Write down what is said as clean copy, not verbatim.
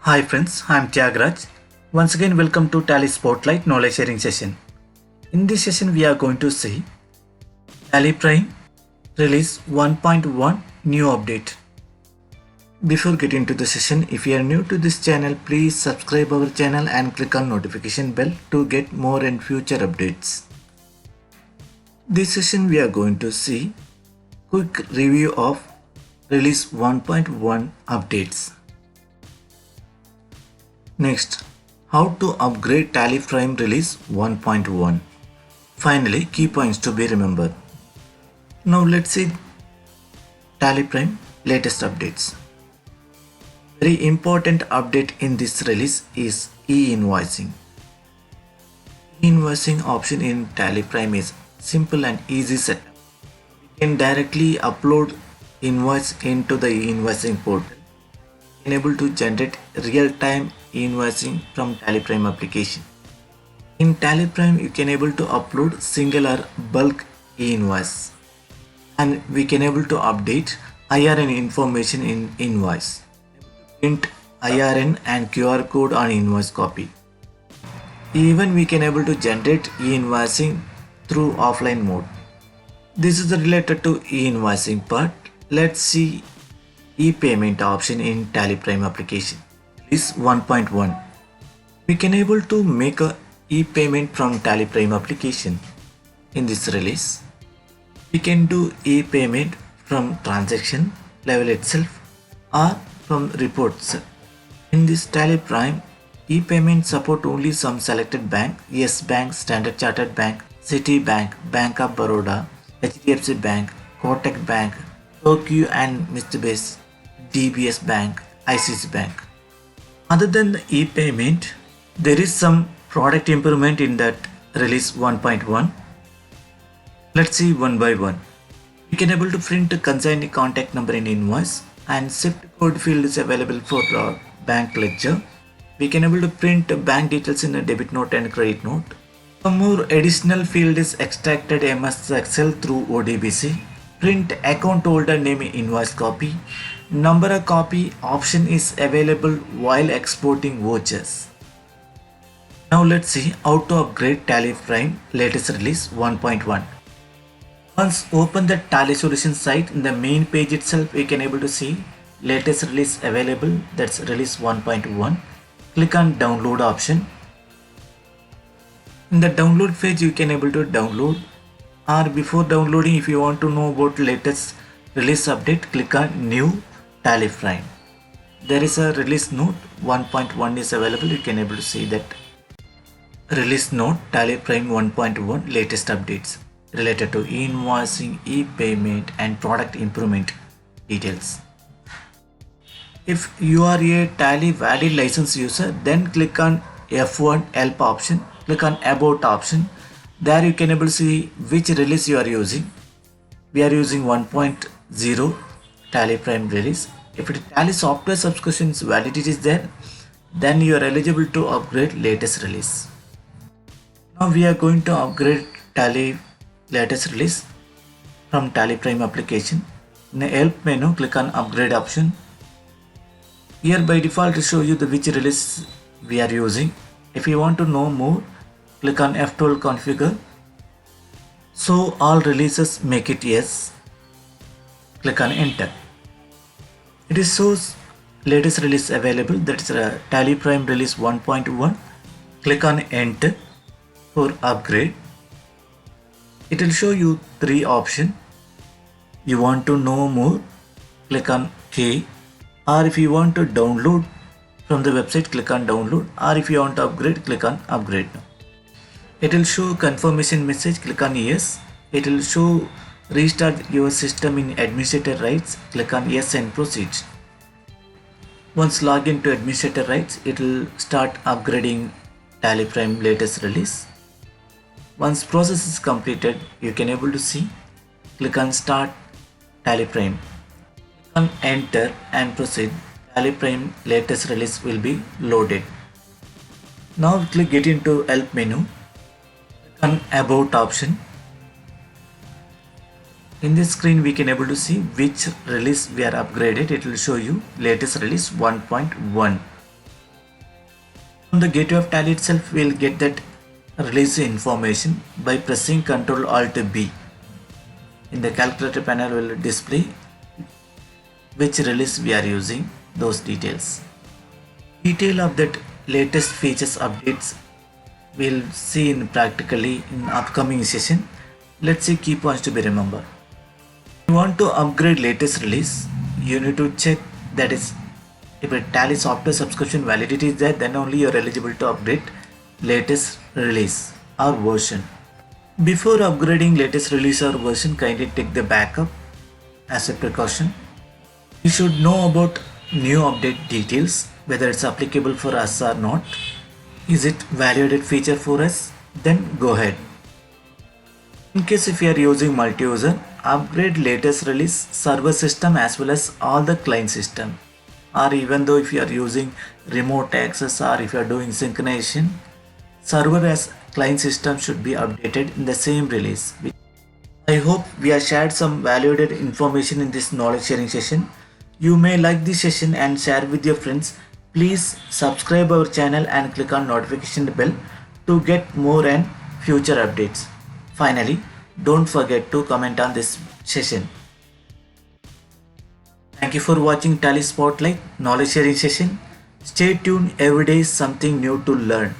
Hi friends, I am Tyagaraaj. Once again welcome to Tally Spotlight knowledge sharing session. In this session we are going to see Tally Prime release 1.1 new update. Before getting to the session, if you are new to this channel, please subscribe our channel and click on notification bell to get more and future updates. This session we are going to see quick review of release 1.1 updates. Next, how to upgrade Tally Prime release 1.1. Finally, key points to be remembered. Now let's see Tally Prime latest updates. Very important update in this release is e-invoicing. E-invoicing option in Tally Prime is simple and easy setup. We can directly upload invoice into the e-invoicing portal. Able to generate real-time invoicing from Tally Prime application. In Tally Prime, you can able to upload single or bulk e-invoice, and we can able to update IRN information in invoice, print IRN and QR code on invoice copy. Even we can able to generate e-invoicing through offline mode. This is related to e-invoicing part. Let's see e-payment option in Tally Prime application. Release 1.1. We can able to make a e-payment from Tally Prime application. In this release, we can do e-payment from transaction level itself or from reports. In this Tally Prime, e-payment support only some selected bank: Yes Bank, Standard Chartered Bank, Citibank, Bank of Baroda, HDFC Bank, Kotak Bank, Tokyo and Mitsubishi, DBS Bank, ICICI Bank. Other than the e-payment, there is some product improvement in that release 1.1. Let's see one by one. We can able to print a consignee contact number in invoice, and SWIFT code field is available for bank ledger. We can able to print bank details in a debit note and credit note. Some more additional field is extracted MS Excel through ODBC. Print account holder name invoice copy. Number a copy option is available while exporting vouchers. Now let's see how to upgrade Tally Prime latest release 1.1. Once open the Tally Solution site, in the main page itself we can able to see latest release available, that's release 1.1. Click on download option. In the download page you can able to download, or before downloading, if you want to know about latest release update, click on new Tally Prime. There is a release note 1.1 is available. You can able to see that release note Tally Prime 1.1 latest updates related to e-invoicing, e-payment and product improvement details. If you are a Tally valid license user, then click on F1 help option, click on about option. There you can able to see which release you are using. We are using 1.0 Tally Prime release. If it Tally software subscriptions validity is there, then you are eligible to upgrade latest release. Now we are going to upgrade Tally latest release from Tally Prime application. In the help menu, click on upgrade option. Here by default to show you the which release we are using. If you want to know more, click on F12 configure. So all releases, make it yes. Click on enter. It is shows latest release available, that's Tally Prime release 1.1. Click on enter for upgrade. It will show you three options. You want to know more, click on K, or if you want to download from the website, click on download, or if you want to upgrade, click on upgrade now. It will show confirmation message, click on yes. It will show restart your system in administrator rights, click on yes and proceed. Once log into administrator rights, it will start upgrading Tally Prime latest release. Once process is completed, you can able to see, click on start Tally Prime. Click on enter and proceed. Tally Prime latest release will be loaded. Now click get into help menu. Click on about option. In this screen we can able to see which release we are upgraded. It will show you latest release 1.1. From the gateway of Tally itself, we'll get that release information by pressing Ctrl Alt B. In the calculator panel will display which release we are using, those details. Detail of that latest features updates we'll see in practically in upcoming session. Let's see key points to be remembered. If you want to upgrade latest release, you need to check that is if a Tally software subscription validity is there, then only you're eligible to upgrade latest release or version. Before upgrading latest release or version, kindly take the backup as a precaution. You should know about new update details, whether it's applicable for us or not. Is it value-added feature for us? Then go ahead. In case if you are using multi-user, upgrade latest release server system as well as all the client system. Or even though if you are using remote access or if you are doing synchronization, server as client system should be updated in the same release. I hope we have shared some valuable information in this knowledge sharing session. You may like this session and share with your friends. Please subscribe our channel and click on notification bell to get more and future updates. Finally, don't forget to comment on this session. Thank you for watching Tally Spotlight knowledge sharing session. Stay tuned, every day is something new to learn.